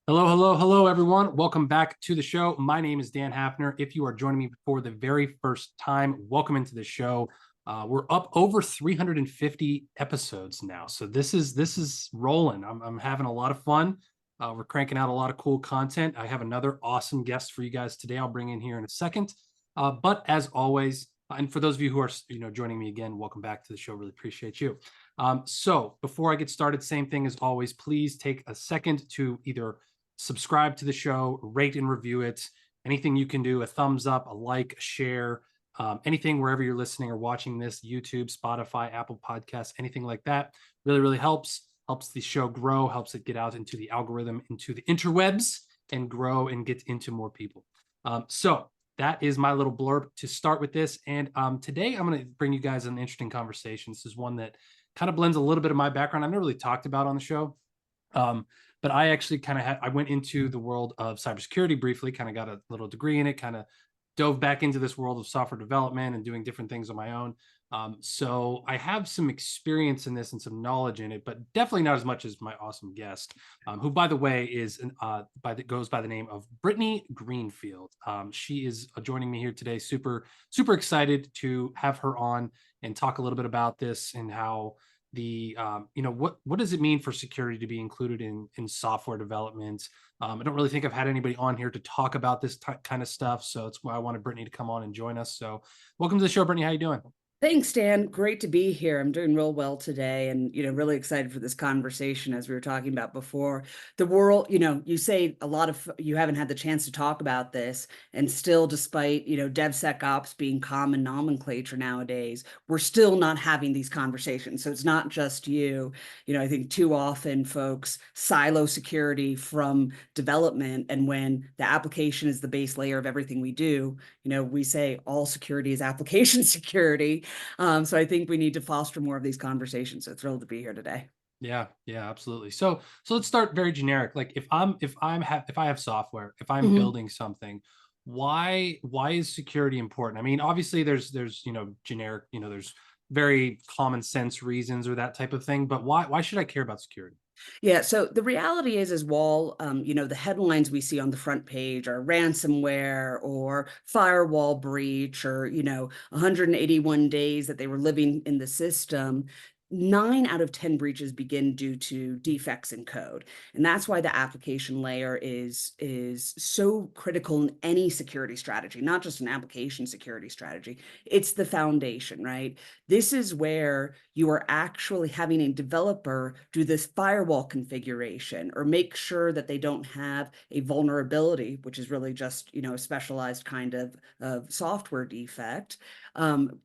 Hello, hello, hello, everyone. Welcome back to the show. My name is Dan Hafner. If you are joining me for the very first time, welcome into the show. We're up over 350 episodes now, so this is rolling. I'm having a lot of fun. We're cranking out a lot of cool content. I have another awesome guest for you guys today. I'll bring in here in a second. But as always, and for those of you who are joining me again, welcome back to the show. Really appreciate you. So before I get started, same thing as always. Please take a second to either subscribe to the show, rate and review it. Anything you can do, a thumbs up, a like, a share, anything wherever you're listening or watching this, YouTube, Spotify, Apple Podcasts, anything like that, really, really helps the show grow, helps it get out into the algorithm, into the interwebs, and grow and get into more people. So that is my little blurb to start with this. And today I'm going to bring you guys an interesting conversation. This is one that kind of blends a little bit of my background. I've never really talked about on the show. But I actually kind of I went into the world of cybersecurity briefly, kind of got a little degree in it, kind of dove back into this world of software development and doing different things on my own. So I have some experience in this and some knowledge in it, but definitely not as much as my awesome guest, who, by the way, is goes by the name of Brittany Greenfield. She is joining me here today. Super, super excited to have her on and talk a little bit about this and how what does it mean for security to be included in software development. I don't really think I've had anybody on here to talk about this kind of stuff, so that's why I wanted Brittany to come on and join us. So welcome to the show, Brittany. How you doing? Thanks, Dan. Great to be here. I'm doing real well today and, really excited for this conversation as we were talking about before. The world, you say you haven't had the chance to talk about this, and still, despite, DevSecOps being common nomenclature nowadays, we're still not having these conversations. So it's not just you. I think too often folks silo security from development. And when the application is the base layer of everything we do, we say all security is application security. So I think we need to foster more of these conversations. So thrilled to be here today. Yeah, absolutely. So let's start very generic. Like if I have software, if I'm Mhm. building something, why is security important? I mean, obviously there's generic, there's very common sense reasons or that type of thing, but why should I care about security? Yeah, so the reality is while the headlines we see on the front page are ransomware or firewall breach or 181 days that they were living in the system, 9 out of 10 breaches begin due to defects in code. And that's why the application layer is so critical in any security strategy, not just an application security strategy. It's the foundation, right? This is where you are actually having a developer do this firewall configuration or make sure that they don't have a vulnerability, which is really just, a specialized kind of software defect,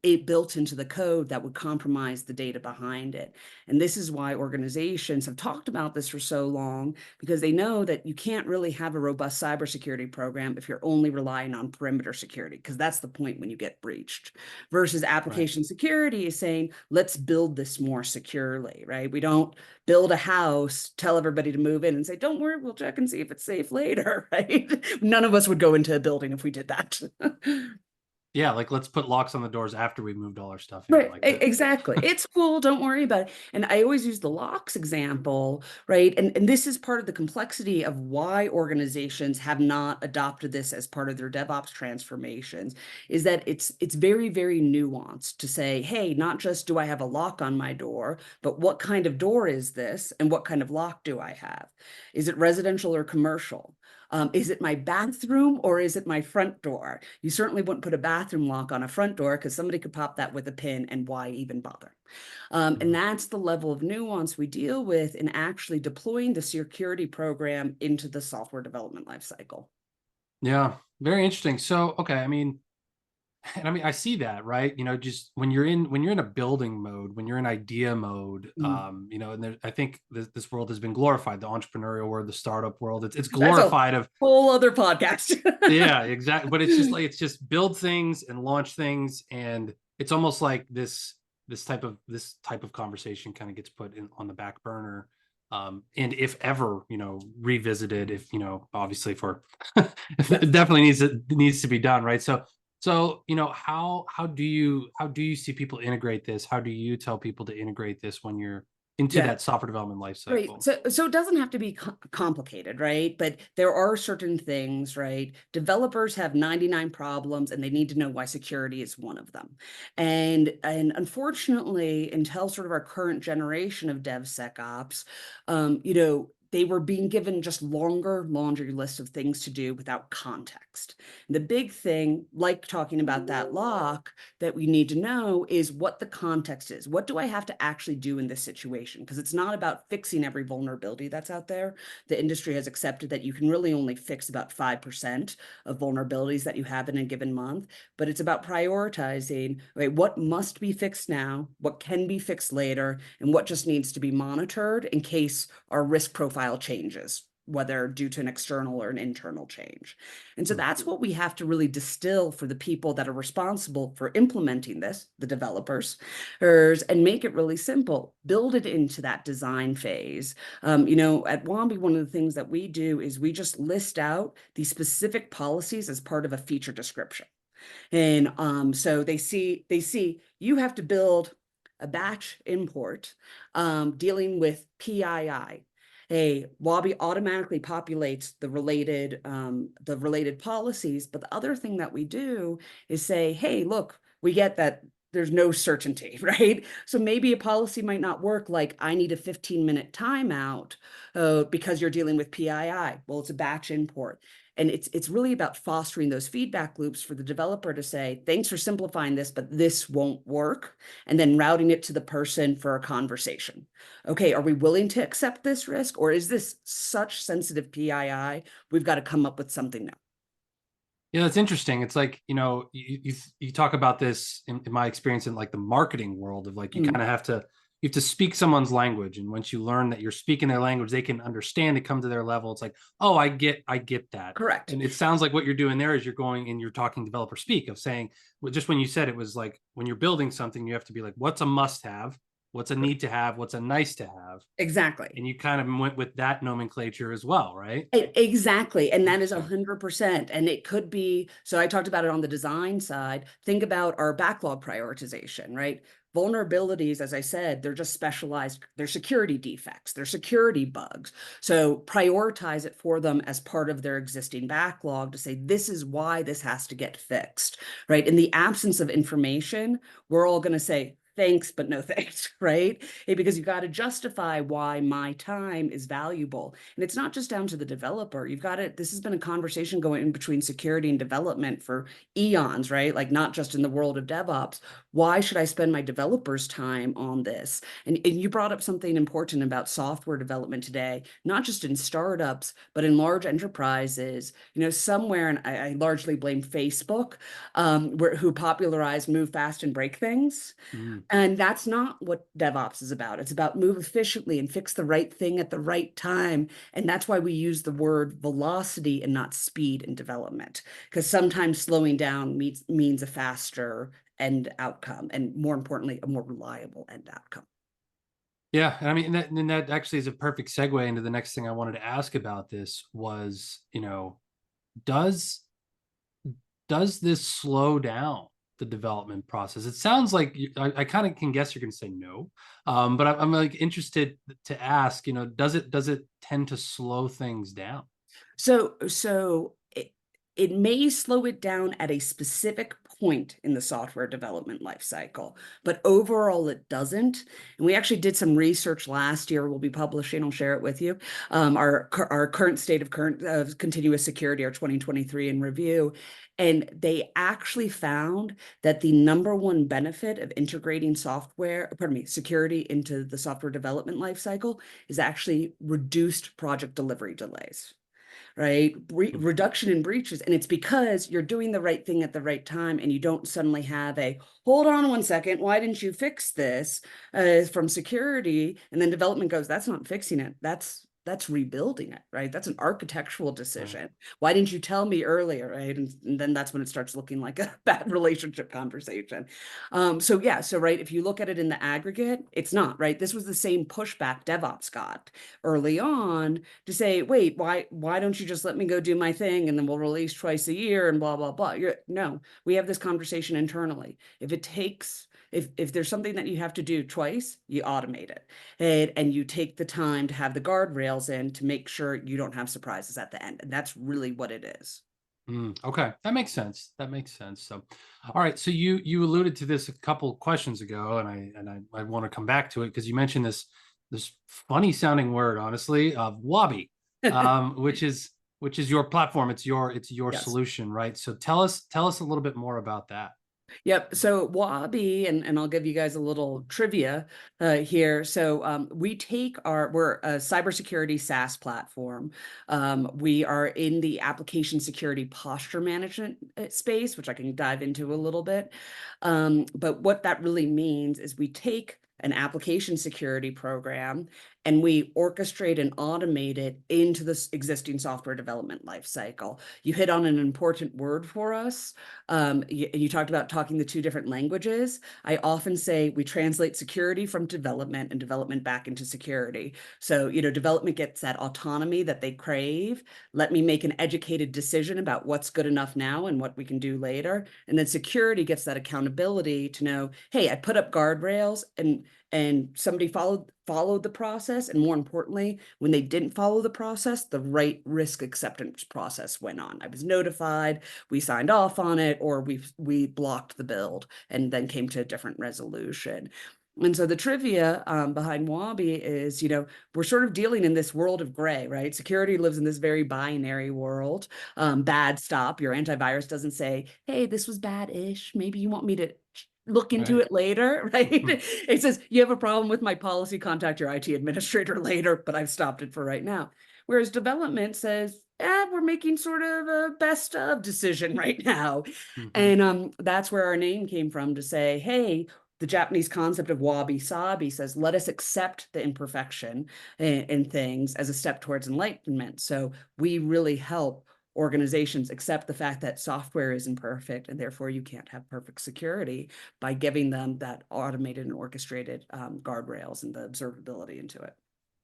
it built into the code that would compromise the data behind it. And this is why organizations have talked about this for so long, because they know that you can't really have a robust cybersecurity program if you're only relying on perimeter security, because that's the point when you get breached. Versus Right. application security is saying, let's build this more securely, right? We don't build a house, tell everybody to move in and say, don't worry, we'll check and see if it's safe later, right? None of us would go into a building if we did that. Yeah, like let's put locks on the doors after we moved all our stuff in, Right, like that. exactly. It's cool, don't worry about it. And I always use the locks example, right? And this is part of the complexity of why organizations have not adopted this as part of their DevOps transformations, is that it's very, very nuanced to say, hey, not just do I have a lock on my door, but what kind of door is this and what kind of lock do I have? Is it residential or commercial? Is it my bathroom or is it my front door? You certainly wouldn't put a bathroom lock on a front door because somebody could pop that with a pin, and why even bother? And Mhm. that's the level of nuance we deal with in actually deploying the security program into the software development lifecycle. Yeah, very interesting. So, okay, I see that, right? Just when you're in a building mode, when you're in idea mode, Mm. and I think this world has been glorified, the entrepreneurial world, the startup world. It's That's a glorified of, whole other podcast. yeah, exactly. But it's just like it's just build things and launch things, and it's almost like this type of conversation kind of gets put in on the back burner. And if ever, revisited, if obviously for Yeah. it definitely needs to be done, right? So how do you see people integrate this? How do you tell people to integrate this when you're into Yeah. that software development life Right. cycle. So it doesn't have to be complicated, right? But there are certain things, right? Developers have 99 problems and they need to know why security is one of them. And unfortunately, until sort of our current generation of DevSecOps, they were being given just longer laundry lists of things to do without context. The big thing, like talking about that lock, that we need to know is what the context is. What do I have to actually do in this situation? Because it's not about fixing every vulnerability that's out there. The industry has accepted that you can really only fix about 5% of vulnerabilities that you have in a given month, but it's about prioritizing, right, what must be fixed now, what can be fixed later, and what just needs to be monitored in case our risk profile changes, whether due to an external or an internal change. And so that's what we have to really distill for the people that are responsible for implementing this, the developers, and make it really simple. Build it into that design phase. At Wabbi, one of the things that we do is we just list out the specific policies as part of a feature description. And so they see you have to build a batch import dealing with PII. Hey, Wabbi automatically populates the related policies. But the other thing that we do is say, hey, look, we get that there's no certainty, right? So maybe a policy might not work, like I need a 15-minute timeout because you're dealing with PII. Well, it's a batch import. And it's really about fostering those feedback loops for the developer to say, thanks for simplifying this, but this won't work. And then routing it to the person for a conversation. Okay, are we willing to accept this risk? Or is this such sensitive PII? We've got to come up with something new. Yeah, that's interesting. It's like, you talk about this in my experience in like the marketing world of like, you kind of you have to speak someone's language. And once you learn that you're speaking their language, they can understand, they come to their level. It's like, oh, I get that. Correct. And it sounds like what you're doing there is you're going and you're talking developer speak of saying, well, just when you said it was like, when you're building something, you have to be like, what's a must have? What's a need to have? What's a nice to have? Exactly. And you kind of went with that nomenclature as well, right? Exactly. And that is 100%. And it could be, so I talked about it on the design side. Think about our backlog prioritization, right? Vulnerabilities, as I said, they're just specialized, they're security defects, they're security bugs. So prioritize it for them as part of their existing backlog to say, this is why this has to get fixed, right? In the absence of information, we're all going to say, thanks, but no thanks, right? Because you got to justify why my time is valuable. And it's not just down to the developer. This has been a conversation going in between security and development for eons, right? Like not just in the world of DevOps. Why should I spend my developers' time on this? And you brought up something important about software development today, not just in startups, but in large enterprises, somewhere, and I largely blame Facebook, who popularized move fast and break things. Mm. And that's not what DevOps is about. It's about move efficiently and fix the right thing at the right time. And that's why we use the word velocity and not speed in development, because sometimes slowing down means a faster end outcome, and more importantly, a more reliable end outcome. Yeah, and I mean, and that actually is a perfect segue into the next thing I wanted to ask about this was, does this slow down the development process? It sounds like I kind of can guess you're going to say no, but I'm like interested to ask, does it tend to slow things down? So it may slow it down at a specific point in the software development lifecycle, but overall it doesn't. And we actually did some research last year. We'll be publishing. I'll share it with you. Our current state of continuous security, our 2023 in review. And they actually found that the number one benefit of integrating security into the software development lifecycle is actually reduced project delivery delays. Right? Reduction in breaches. And it's because you're doing the right thing at the right time, and you don't suddenly have hold on one second, why didn't you fix this from security? And then development goes, that's not fixing it. That's rebuilding it, right? That's an architectural decision. Why didn't you tell me earlier, right? And then that's when it starts looking like a bad relationship conversation. So right, if you look at it in the aggregate, it's not, right? This was the same pushback DevOps got early on to say, wait, why don't you just let me go do my thing, and then we'll release twice a year and blah, blah, blah. No, we have this conversation internally. If it takes If there's something that you have to do twice, you automate it, and you take the time to have the guardrails in to make sure you don't have surprises at the end. And that's really what it is. Okay, that makes sense. That makes sense. So, all right. So you alluded to this a couple questions ago, and I want to come back to it because you mentioned this funny sounding word, honestly, of Wabbi, which is your platform. It's your Yes. solution, right? So tell us a little bit more about that. Yep. So Wabbi, and I'll give you guys a little trivia here. So we're a cybersecurity SaaS platform. We are in the application security posture management space, which I can dive into a little bit. But what that really means is we take an application security program and we orchestrate and automate it into this existing software development lifecycle. You hit on an important word for us. You talked about talking the two different languages. I often say we translate security from development and development back into security. So, development gets that autonomy that they crave. Let me make an educated decision about what's good enough now and what we can do later. And then security gets that accountability to know, hey, I put up guardrails and somebody followed the process, and more importantly, when they didn't follow the process, the right risk acceptance process went on. I was notified, we signed off on it, or we blocked the build and then came to a different resolution. And so the trivia behind Wabbi is, we're sort of dealing in this world of gray, right? Security lives in this very binary world. Bad, stop. Your antivirus doesn't say, hey, this was bad-ish. Maybe you want me to look into Right. it later, right? It says, you have a problem with my policy, contact your IT administrator later, but I've stopped it for right now. Whereas development says, we're making sort of a best of decision right now. Mhm. And that's where our name came from, to say, hey, the Japanese concept of wabi sabi says, let us accept the imperfection in things as a step towards enlightenment. So we really help organizations accept the fact that software isn't perfect and therefore you can't have perfect security, by giving them that automated and orchestrated guardrails and the observability into it.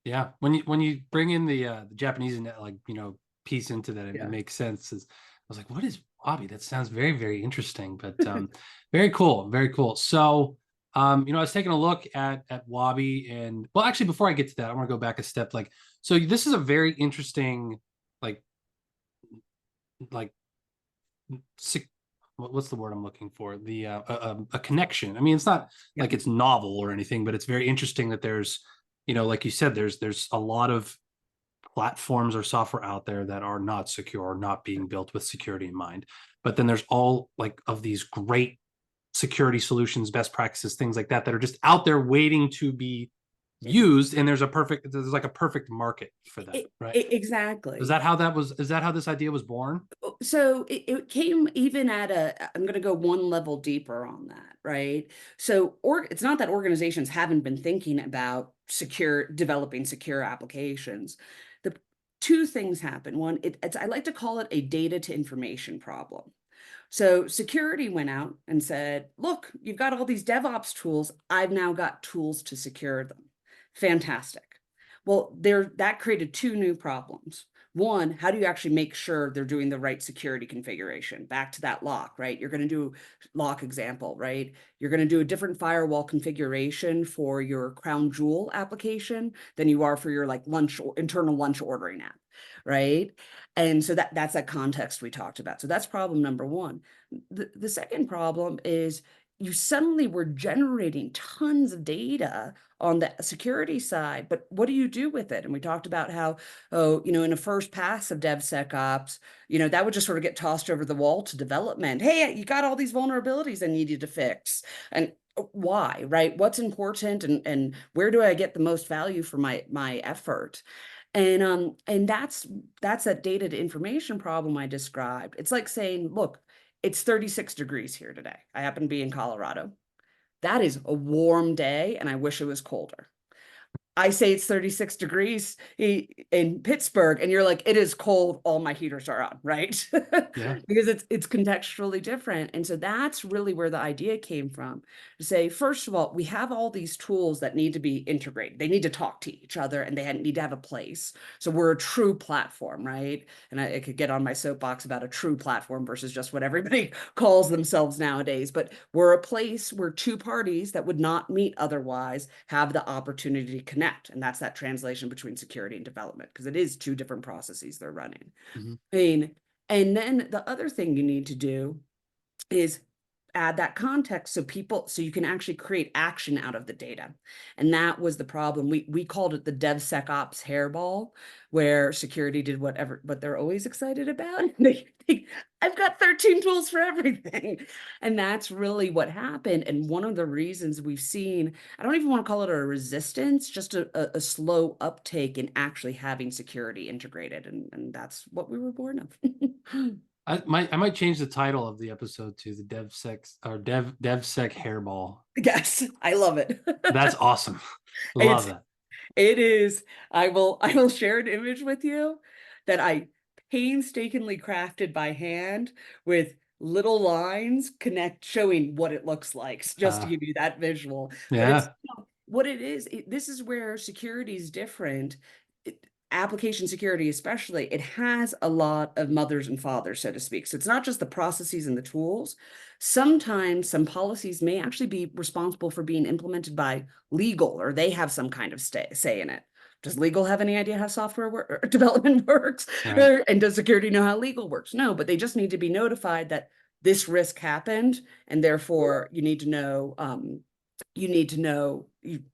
Yeah, when you bring in the Japanese and piece into that, it Yeah. makes sense. I was like, what is Wabbi? That sounds very, very interesting, but very cool, very cool. So, I was taking a look at Wabbi, and well, actually, before I get to that, I want to go back a step. So this is a very interesting, like, like, what's the word I'm looking for? A connection. I mean, it's not Yeah. like it's novel or anything, but it's very interesting that there's, like you said, there's a lot of platforms or software out there that are not secure, not being built with security in mind. But then there's all like of these great security solutions, best practices, things like that are just out there waiting to be used. And there's like a perfect market for that, right? Exactly. Is that how this idea was born? So it came even at I'm going to go one level deeper on that, right? So it's not that organizations haven't been thinking about developing secure applications. The two things happen. One, I like to call it a data to information problem. So security went out and said, look, you've got all these DevOps tools. I've now got tools to secure them. Fantastic. Well, that created two new problems. One, how do you actually make sure they're doing the right security configuration? Back to that lock, right? You're going to do lock example, right? You're going to do a different firewall configuration for your crown jewel application than you are for your like internal lunch ordering app, right? And so that's that context we talked about. So that's problem number one. The second problem is you suddenly were generating tons of data on the security side, but what do you do with it? And we talked about how, in a first pass of DevSecOps, that would just sort of get tossed over the wall to development. Hey, you got all these vulnerabilities I need you to fix. And why, right? What's important, and where do I get the most value for my effort? And that's that data to information problem I described. It's like saying, look, it's 36 degrees here today. I happen to be in Colorado. That is a warm day, and I wish it was colder. I say it's 36 degrees in Pittsburgh, and you're like, it is cold, all my heaters are on, right? Yeah. Because it's contextually different. And so that's really where the idea came from, to say, first of all, we have all these tools that need to be integrated. They need to talk to each other, and they need to have a place. So we're a true platform, right? And I could get on my soapbox about a true platform versus just what everybody calls themselves nowadays. But we're a place where two parties that would not meet otherwise have the opportunity to connect. And that's that translation between security and development, because it is two different processes they're running. Mm-hmm. I mean, and then the other thing you need to do is add that context so you can actually create action out of the data. And that was the problem. We called it the DevSecOps hairball, where security did what they're always excited about. I've got 13 tools for everything. And that's really what happened. And one of the reasons we've seen, I don't even want to call it a resistance, just a slow uptake in actually having security integrated. And that's what we were born of. I might change the title of the episode to the DevSec hairball. Yes, I love it. That's awesome. Love It's that. it is. I will share an image with you that I painstakingly crafted by hand with little lines showing what it looks like, just to Uh, give you that visual. But it's yeah. what it is. This is where security is different. Application security, especially, it has a lot of mothers and fathers, so to speak. So it's not just the processes and the tools. Sometimes some policies may actually be responsible for being implemented by legal, or they have some kind of say in it. Does legal have any idea how software development works? Right. And does security know how legal works? No, but they just need to be notified that this risk happened, and therefore you need to know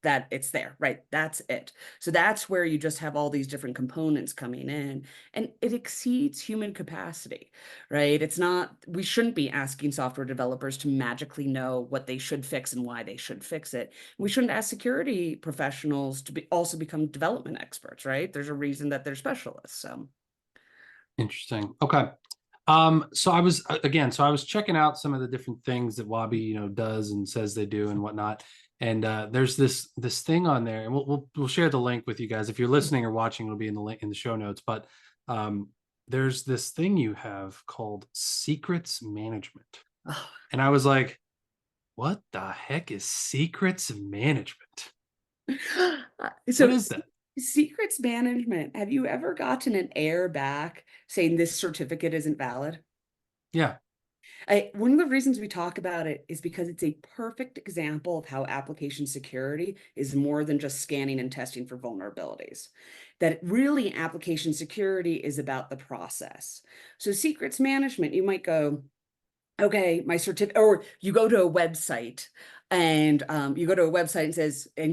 that it's there, right? That's it. So that's where you just have all these different components coming in, and it exceeds human capacity, right? It's not, we shouldn't be asking software developers to magically know what they should fix and why they should fix it. We shouldn't ask security professionals to also become development experts, right? There's a reason that they're specialists. So Interesting. Okay. So I was checking out some of the different things that Wabbi, does and says they do and whatnot. And there's this thing on there, and we'll share the link with you guys. If you're listening or watching, it'll be in the link in the show notes. But there's this thing you have called secrets management. oh. And I was like, what the heck is secrets management? What So is that? secrets management, have you ever gotten an error back saying this certificate isn't valid? Yeah. One of the reasons we talk about it is because it's a perfect example of how application security is more than just scanning and testing for vulnerabilities. That really application security is about the process. So secrets management, you might go, okay, my certificate, or you go to a website and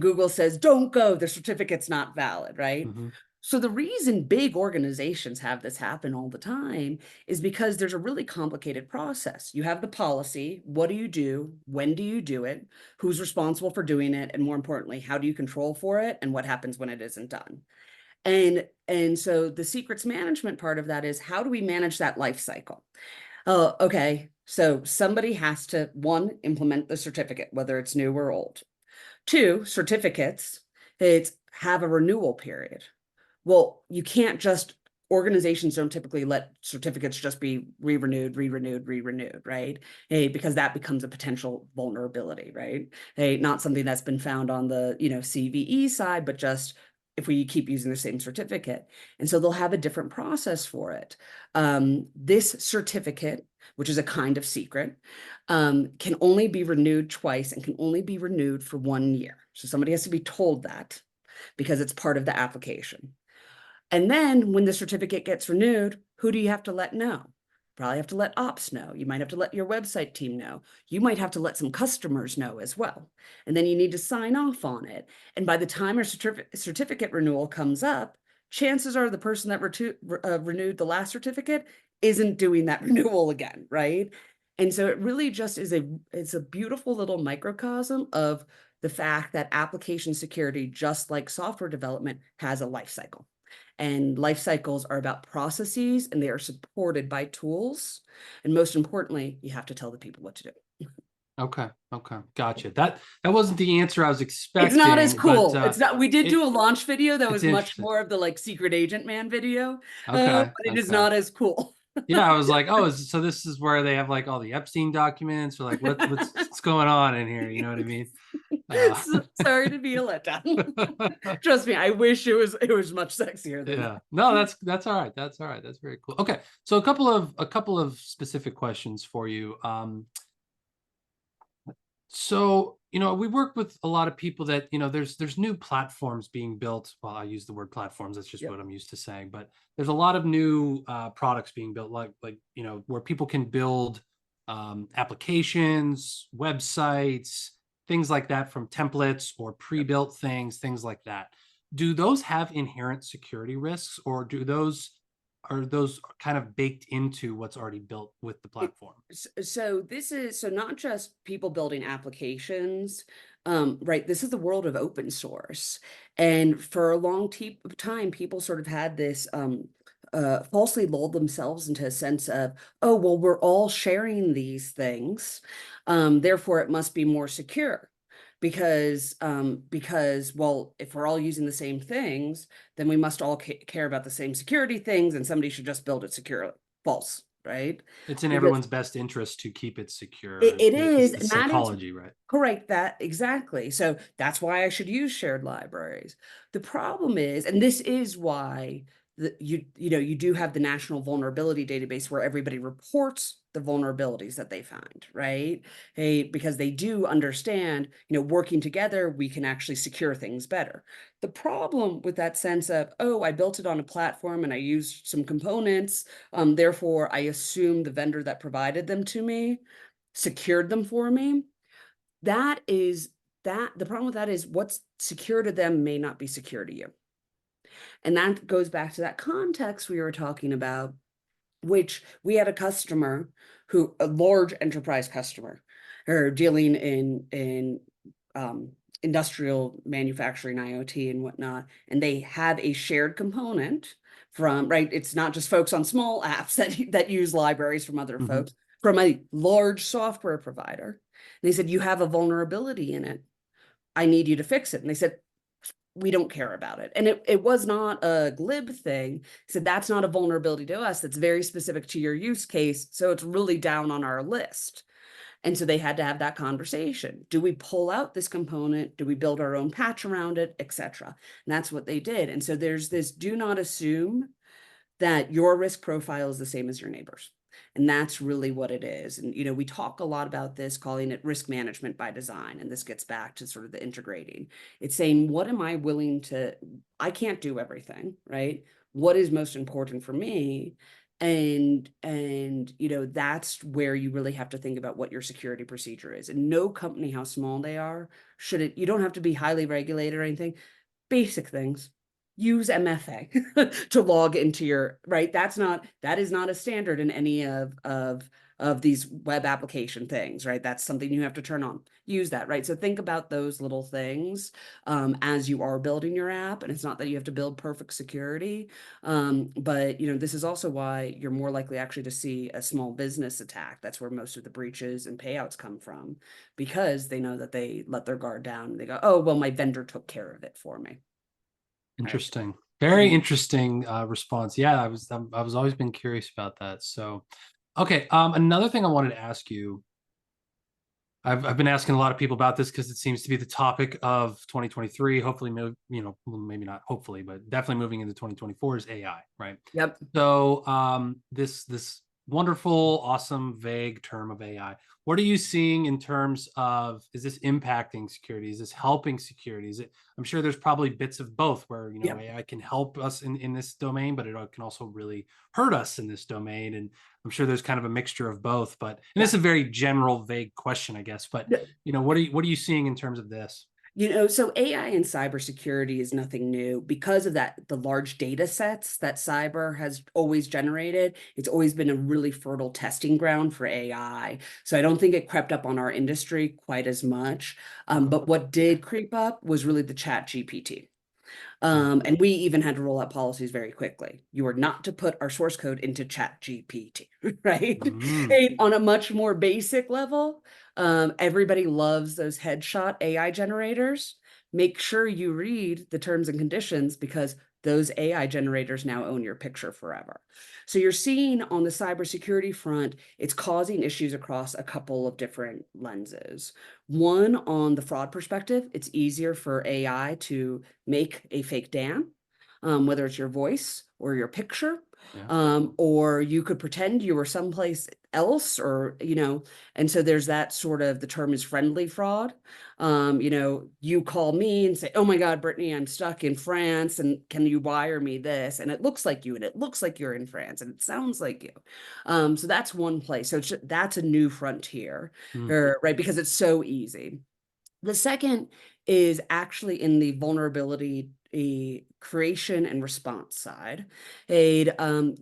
Google says, don't go, the certificate's not valid, right? Mm-hmm. So the reason big organizations have this happen all the time is because there's a really complicated process. You have the policy, what do you do, when do you do it, who's responsible for doing it, and more importantly, how do you control for it, and what happens when it isn't done? And so the secrets management part of that is, how do we manage that life cycle? Oh, okay. So somebody has to, one, implement the certificate, whether it's new or old. Two, certificates, it's have a renewal period. Well, you can't just, organizations don't typically let certificates just be re-renewed, right? Hey, because that becomes a potential vulnerability, right? Hey, not something that's been found on the, CVE side, but just if we keep using the same certificate. And so they'll have a different process for it. This certificate, which is a kind of secret, can only be renewed twice and can only be renewed for 1 year. So somebody has to be told that because it's part of the application. And then when the certificate gets renewed, who do you have to let know? Probably have to let ops know. You might have to let your website team know. You might have to let some customers know as well. And then you need to sign off on it. And by the time a certificate renewal comes up, chances are the person that renewed the last certificate isn't doing that renewal again, right? And so it really just it's a beautiful little microcosm of the fact that application security, just like software development, has a life cycle. And life cycles are about processes, and they are supported by tools. And most importantly, you have to tell the people what to do. Okay. Okay. Gotcha. That wasn't the answer I was It's not as expecting, but cool. It's not. We did do it a launch video that it's was much interesting. more of the like secret agent man video, Okay. but it is Okay. not as cool. Yeah, I was like, oh, so this is where they have like all the Epstein documents, or like what's going on in here? You know what I mean? Uh, Sorry to be a letdown. Trust me, I wish it was much sexier than yeah. that. No, that's all right. That's all right. That's very cool. Okay. So a couple of specific questions for you. So, we work with a lot of people that, there's new platforms being built. Well, I use the word platforms. That's just Yep. what I'm used to saying. But there's a lot of new products being built, like where people can build applications, websites, things like that from templates or pre-built things like that. Do those have inherent security risks, or are those kind of baked into what's already built with the platform? So this is so not just people building applications, right? This is the world of open source, and for a long time, people sort of had this falsely lulled themselves into a sense of, oh, well, we're all sharing these things, therefore it must be more secure. Because well, if we're all using the same things, then we must all care about the same security things, and somebody should just build it securely. False, right? It's in Because everyone's best interest to keep it it, secure. it Is is, the and that is psychology, right? correct. That exactly. So that's why I should use shared libraries. The problem is, and this is why you do have the national vulnerability database where everybody reports the vulnerabilities that they find, right? Hey, because they do understand, working together, we can actually secure things better. The problem with that sense of, oh, I built it on a platform and I used some components, therefore I assume the vendor that provided them to me secured them for me. That is that the problem with that is what's secure to them may not be secure to you. And that goes back to that context we were talking about, which we had a customer a large enterprise customer, or dealing in um, industrial manufacturing, IoT and whatnot, and they have a shared component from, right? It's not just folks on small apps that use libraries from other Hmm. folks, from a large software provider. And they said, you have a vulnerability in it. I need you to fix it. And they said, we don't care about it. And it was not a glib thing. He said, that's not a vulnerability to us. That's very specific to your use case. So it's really down on our list. And so they had to have that conversation. Do we pull out this component? Do we build our own patch around it, etc.? And that's what they did. And so there's this, do not assume that your risk profile is the same as your neighbors. And that's really what it is. And, we talk a lot about this, calling it risk management by design. And this gets back to sort of the integrating. It's saying, what am I willing to, I can't do everything, right? What is most important for me? And that's where you really have to think about what your security procedure is. And no company, how small they are, you don't have to be highly regulated or anything. Basic things. Use MFA to log into your, right. That is not a standard in any of these web application things, right? That's something you have to turn on. Use that, right? So think about those little things as you are building your app. And it's not that you have to build perfect security, but this is also why you're more likely actually to see a small business attack. That's where most of the breaches and payouts come from, because they know that they let their guard down. They go, oh, well, my vendor took care of it for me. Right. Interesting. Very Mhm. interesting response. Yeah, I was always been curious about that. So, okay. Another thing I wanted to ask you. I've been asking a lot of people about this because it seems to be the topic of 2023. Hopefully, well, maybe not hopefully, but definitely moving into 2024 is AI, right? Yep. So, this wonderful, awesome, vague term of AI. What are you seeing in terms of, is this impacting security? Is this helping security? I'm sure there's probably bits of both where, Yep. AI can help us in this domain, but it can also really hurt us in this domain. And I'm sure there's kind of a mixture of both, and this Yeah. is a very general, vague question, I guess, but what are you seeing in terms of this? So AI and cybersecurity is nothing new because of that, the large data sets that cyber has always generated. It's always been a really fertile testing ground for AI. So I don't think it crept up on our industry quite as much. Okay. But what did creep up was really the Chat GPT. Mm. And we even had to roll out policies very quickly. You are not to put our source code into Chat GPT, right? Mm. And on a much more basic level, Everybody loves those headshot AI generators. Make sure you read the terms and conditions because those AI generators now own your picture forever. So you're seeing on the cybersecurity front, it's causing issues across a couple of different lenses. One, on the fraud perspective, it's easier for AI to make a fake Dan, whether it's your voice or your picture, Yeah. or you could pretend you were someplace else, or, and so there's that sort of, the term is friendly fraud. You call me and say, oh my God, Brittany, I'm stuck in France, and can you wire me this? And it looks like you, and it looks like you're in France, and it sounds like you. So that's one place. So that's a new frontier, Mm. right? Because it's so easy. The second is actually in the vulnerability creation and response side. And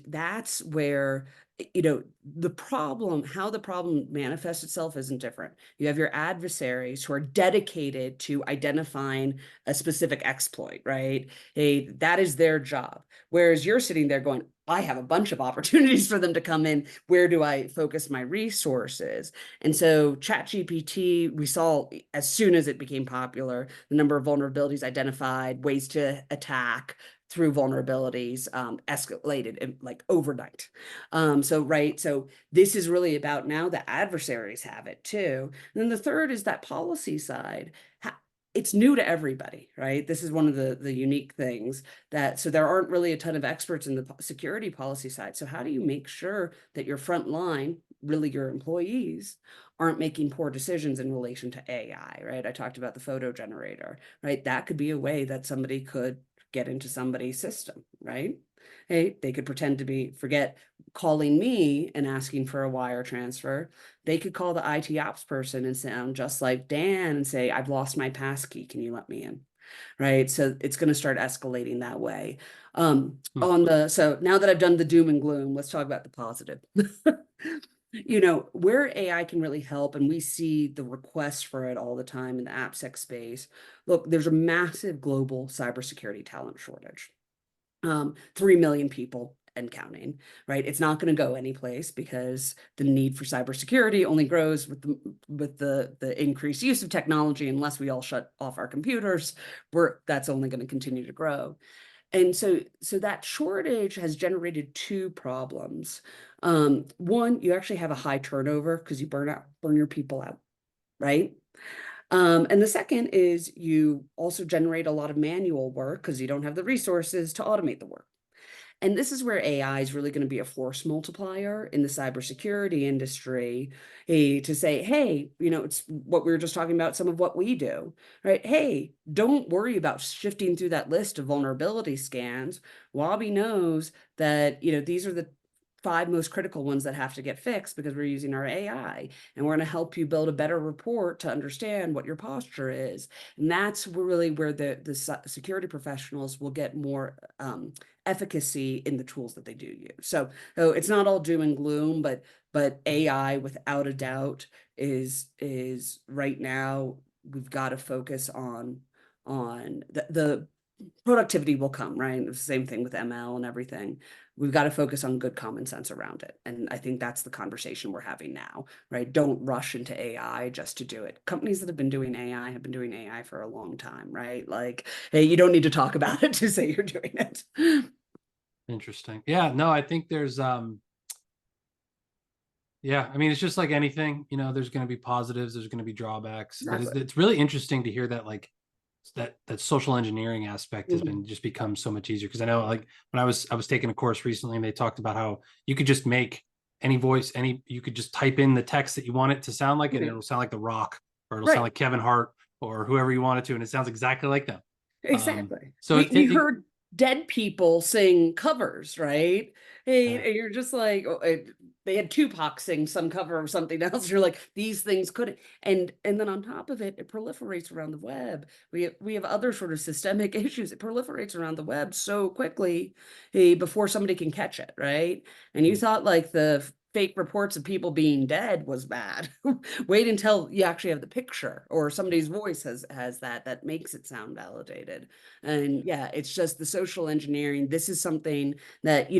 that's where, the problem, how the problem manifests itself isn't different. You have your adversaries who are dedicated to identifying a specific exploit, right? That is their job. Whereas you're sitting there going, I have a bunch of opportunities for them to come in. Where do I focus my resources? And so ChatGPT, we saw as soon as it became popular, the number of vulnerabilities identified, ways to attack through vulnerabilities escalated like overnight. So this is really about, now the adversaries have it too. And then the third is that policy side. It's new to everybody, right? This is one of the unique things so there aren't really a ton of experts in the security policy side. So how do you make sure that your front line, really your employees, aren't making poor decisions in relation to AI, right? I talked about the photo generator, right? That could be a way that somebody could get into somebody's system, right? Hey, they could pretend to forget calling me and asking for a wire transfer. They could call the IT ops person and sound just like Dan and say, I've lost my passkey. Can you let me in? Right. So it's going to start escalating that way. So now that I've done the doom and gloom, let's talk about the positive. Where AI can really help, and we see the requests for it all the time in the AppSec space. Look, there's a massive global cybersecurity talent shortage. 3 million people and counting, right? It's not going to go anyplace because the need for cybersecurity only grows with the increased use of technology. Unless we all shut off our computers, that's only going to continue to grow. And so that shortage has generated two problems. One, you actually have a high turnover because you burn your people out, right? And the second is you also generate a lot of manual work because you don't have the resources to automate the work. And this is where AI is really going to be a force multiplier in the cybersecurity industry, to say, hey, it's what we were just talking about, some of what we do, right? Hey, don't worry about shifting through that list of vulnerability scans. Wabbi knows that, these are the 5 most critical ones that have to get fixed because we're using our AI, and we're going to help you build a better report to understand what your posture is. And that's really where the security professionals will get more efficacy in the tools that they do use. So it's not all doom and gloom, but AI without a doubt is right now, we've got to focus on the productivity will come, right? It's the same thing with ML and everything. We've got to focus on good common sense around it. And I think that's the conversation we're having now, right? Don't rush into AI just to do it. Companies that have been doing AI have been doing AI for a long time, right? Like, hey, you don't need to talk about it to say you're doing it. Interesting. Yeah, no, I think there's yeah, I mean, it's just like anything, there's going to be positives, there's going to be drawbacks, but Exactly. it's really interesting to hear that, like, that social engineering aspect has Mhm. been just become so much easier. Because I know, like, when I was taking a course recently, and they talked about how you could just make any voice, you could just type in the text that you want it to sound like, and Right. it'll sound like The Rock, or it'll sound Right. like Kevin Hart, or whoever you want it to, and it sounds exactly like them. Exactly. So We heard dead people sing covers, right? Hey, and you're just like, they had Tupac sing some cover of something else. You're like, these things couldn't. And then on top of it, it proliferates around the web. We have other sort of systemic issues. It proliferates around the web so quickly, before somebody can catch it, right? And you thought like the fake reports of people being dead was bad. Wait until you actually have the picture, or somebody's voice has that makes it sound validated. And yeah, it's just the social engineering. This is something that,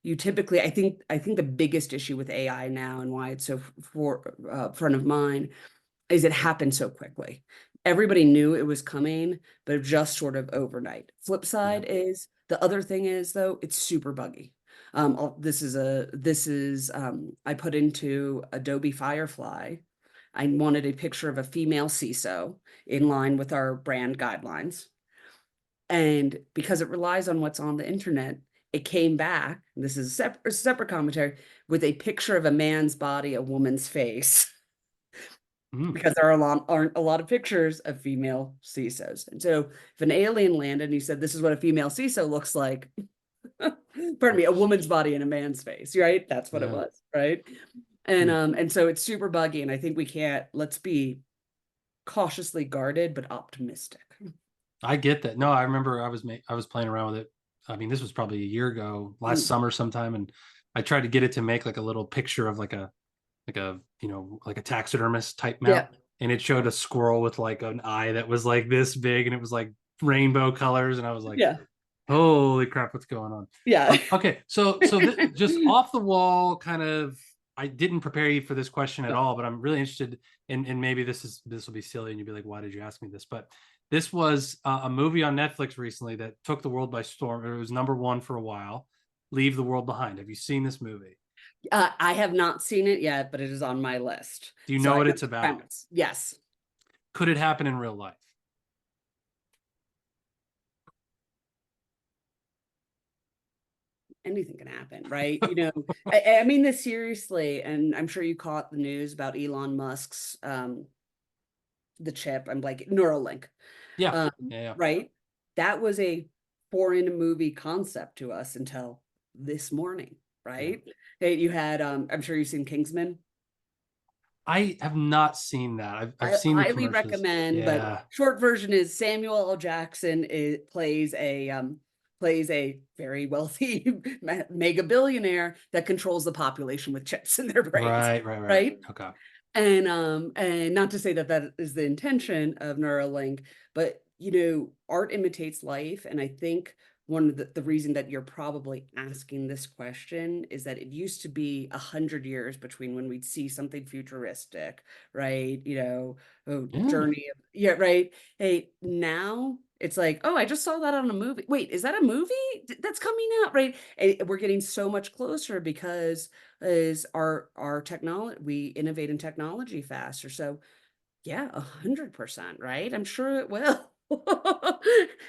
you typically, I think the biggest issue with AI now and why it's so front of mind is it happened so quickly. Everybody knew it was coming, but just sort of overnight. Flip Yeah. side is the other thing is though, it's super buggy. I put into Adobe Firefly. I wanted a picture of a female CISO in line with our brand guidelines. And because it relies on what's on the internet, it came back, and this is a separate commentary, with a picture of a man's body, a woman's face, because there aren't a lot of pictures of female CISOs. And so if an alien landed and he said, this is what a female CISO looks like, pardon me, a woman's body in a man's face, right? That's what it was, right? And so it's super buggy, and I think let's be cautiously guarded, but optimistic. I get that. No, I remember I was playing around with it. I mean, this was probably a year ago, last summer sometime, and I tried to get it to make like a little picture of like a taxidermist type mount, and it showed a squirrel with like an eye that was like this big, and it was like rainbow colors, and I was like, holy crap, what's going on? Okay, so just off the wall, kind of. I didn't prepare you for this question at all, but I'm really interested in maybe this will be silly, and you'll be like, why did you ask me this? But this was a movie on Netflix recently that took the world by storm. It was #1 for a while. Leave the World Behind. Have you seen this movie? I have not seen it yet, but it is on my list. Do you know what it's about? Yes. Could it happen in real life? Anything can happen, right? I mean this seriously, and I'm sure you caught the news about Elon Musk's the chip. I'm like Neuralink. Yeah. Right. That was a foreign movie concept to us until this morning, right? Hey, you had I'm sure you've seen Kingsman. I have not seen that. I've seen highly recommend, but short version is Samuel L. Jackson plays a very wealthy mega billionaire that controls the population with chips in their brains. Right. Okay. And not to say that is the intention of Neuralink, but art imitates life, and I think one of the reason that you're probably asking this question is that it used to be 100 years between when we'd see something futuristic, right? Journey of, right. Hey, now it's like, oh, I just saw that on a movie. Wait, is that a movie that's coming out, right? And we're getting so much closer because is our technology, we innovate in technology faster. So yeah, 100%, right? I'm sure it will.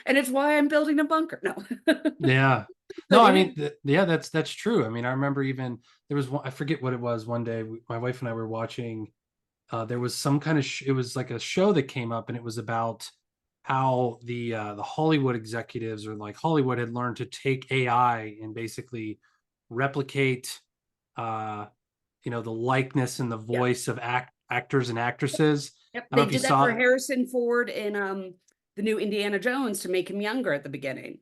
And it's why I'm building a bunker. No. No, I mean, that's true. I mean, I remember even there was one, I forget what it was. One day, my wife and I were watching. There was some kind of it was like a show that came up, and it was about how the Hollywood executives, or like Hollywood, had learned to take AI and basically replicate, the likeness and the voice of actors and actors. Yep. They did that for Harrison Ford in the new Indiana Jones to make him younger at the beginning.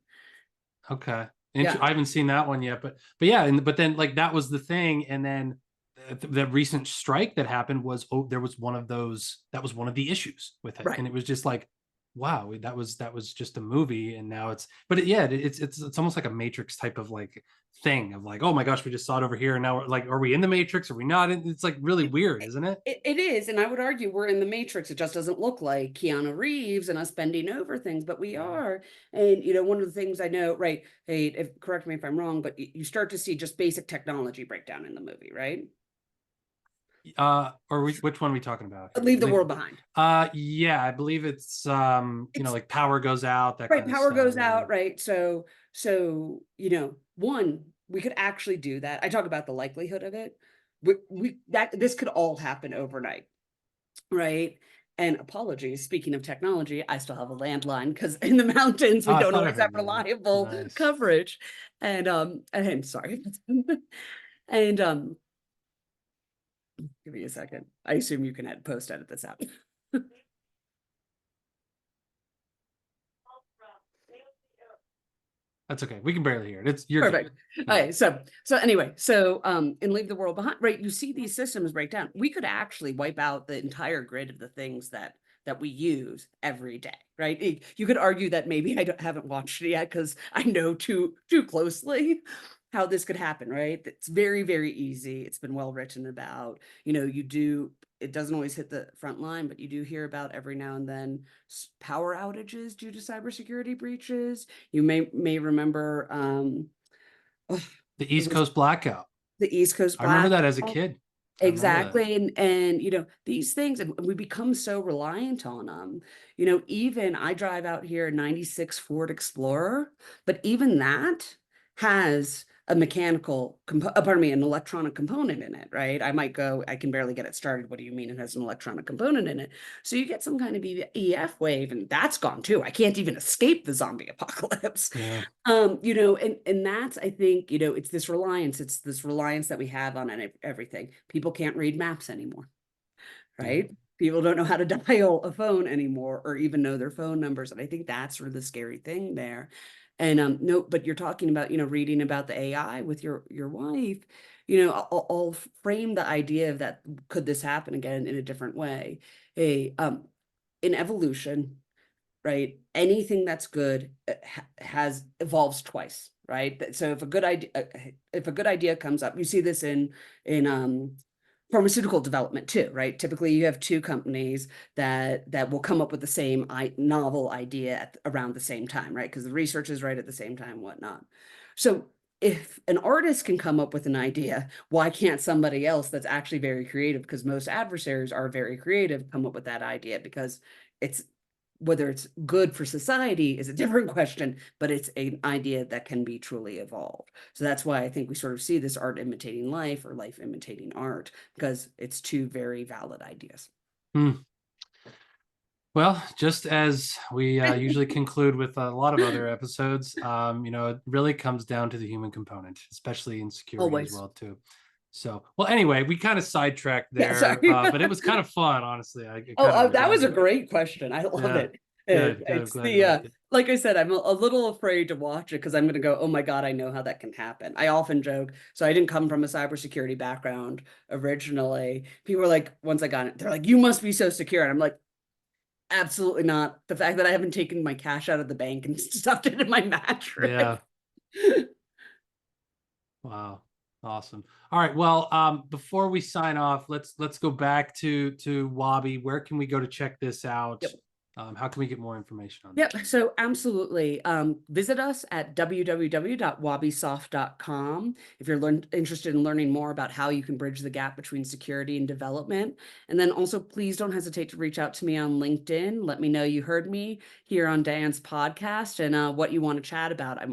Okay. I haven't seen that one yet, but yeah, but then like that was the thing, and then the recent strike that happened was there was one of the issues with it, and it was just like, wow, that was just a movie, and now it's almost like a Matrix type of like thing of like, oh my gosh, we just saw it over here, and now we're like, are we in the Matrix? Are we not? It's like really weird, isn't it? It is, and I would argue we're in the Matrix. It just doesn't look like Keanu Reeves and us bending over things, but we are. And one of the things I know, right? Hey, correct me if I'm wrong, but you start to see just basic technology breakdown in the movie, right? Which one are we talking about here? Leave the World Behind. Yeah, I believe it's like power goes out, that right, kind of power stuff, goes out, right? So one, we could actually do that. I talk about the likelihood of it. This could all happen overnight, right? And apologies, speaking of technology, I still have a landline because in the mountains we don't always have reliable coverage. And sorry. And give me a second. I assume you can post edit this out. That's okay. We can barely hear it. You're perfect. Good. Okay, so anyway, in Leave the World Behind, right? You see these systems break down. We could actually wipe out the entire grid of the things that we use every day, right? You could argue that maybe I haven't watched it yet because I know too closely how this could happen, right? It's very, very easy. It's been well written about. It doesn't always hit the front line, but you do hear about every now and then power outages due to cybersecurity breaches. You may remember The it East was Coast blackout. the East Coast I remember that blackout. as a kid. I remember that. Exactly. And these things, and we become so reliant on them. Even I drive out here a 96 Ford Explorer, but even that has a an electronic component in it, right? I might go, I can barely get it started. What do you mean it has an electronic component in it? So you get some kind of EF wave, and that's gone too. I can't even escape the zombie apocalypse. Yeah. And that's, I think, it's this reliance that we have on everything. People can't read maps anymore, right? Yeah. People don't know how to dial a phone anymore or even know their phone numbers. And I think that's really the scary thing there. And no, but you're talking about, reading about the AI with your wife, I'll frame the idea of that. Could this happen again in a different way? In evolution, right? Anything that's good has evolves twice, right? So if a good idea comes up, you see this in pharmaceutical development too, right? Typically, you have two companies that will come up with the same novel idea around the same time, right? Because the research is right at the same time, whatnot. So if an artist can come up with an idea, why can't somebody else that's actually very creative? Because most adversaries are very creative, come up with that idea, because it's whether it's good for society is a different question, but it's an idea that can be truly evolved. So that's why I think we sort of see this art imitating life or life imitating art, because it's two very valid ideas. Well, just as we usually conclude with a lot of other episodes, it really comes down to the human component, especially in security as Always. well too. So, well, anyway, we kind of sidetracked Yeah, there, sorry. but it was kind of fun, honestly. I kind of That was enjoyed a it. great question. I love Yeah, it. good. I'm It's glad you liked it. like I said, I'm a little afraid to watch it because I'm going to go, oh my God, I know how that can happen. I often joke. So I didn't come from a cybersecurity background originally. People were like, once I got it, they're like, you must be so secure. And I'm like, absolutely not. The fact that I haven't taken my cash out of the bank and stuffed it in my mattress. Yeah. Wow. Awesome. All right. Well, before we sign off, let's go back to Wabbi. Where can we go to check this out? Yep. How can we get more information on Yep. this? So absolutely. Visit us at www.wabbisoft.com if you're interested in learning more about how you can bridge the gap between security and development. And then also, please don't hesitate to reach out to me on LinkedIn. Let me know you heard me here on Dan's podcast and what you want to chat about. I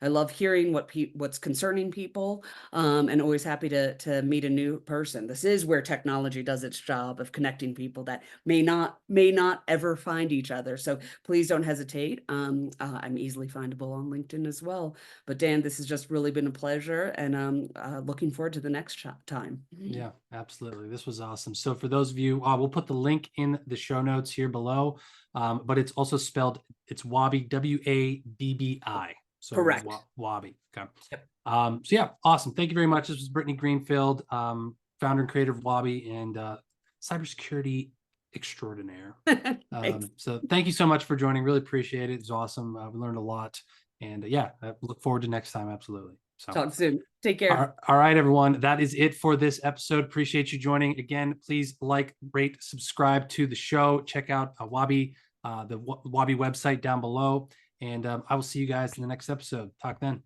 love hearing what's concerning people, and always happy to meet a new person. This is where technology does its job of connecting people that may not ever find each other. So please don't hesitate. I'm easily findable on LinkedIn as well. But Dan, this has just really been a pleasure, and looking forward to the next time. Yeah, absolutely. This was awesome. So for those of you, we'll put the link in the show notes here below, but it's also spelled, it's Wabbi, Wabbi. So Correct. Wabbi. Okay. Yep. So yeah, awesome. Thank you very much. This was Brittany Greenfield, founder and creator of Wabbi and cybersecurity extraordinaire. So thank you so much for joining. Really appreciate it. It was awesome. We learned a lot, and I look forward to next time. Absolutely. So talk soon. Take care. all right, everyone. That is it for this episode. Appreciate you joining. Again, please like, rate, subscribe to the show. Check out Wabbi, the Wabbi website down below, and I will see you guys in the next episode. Talk then.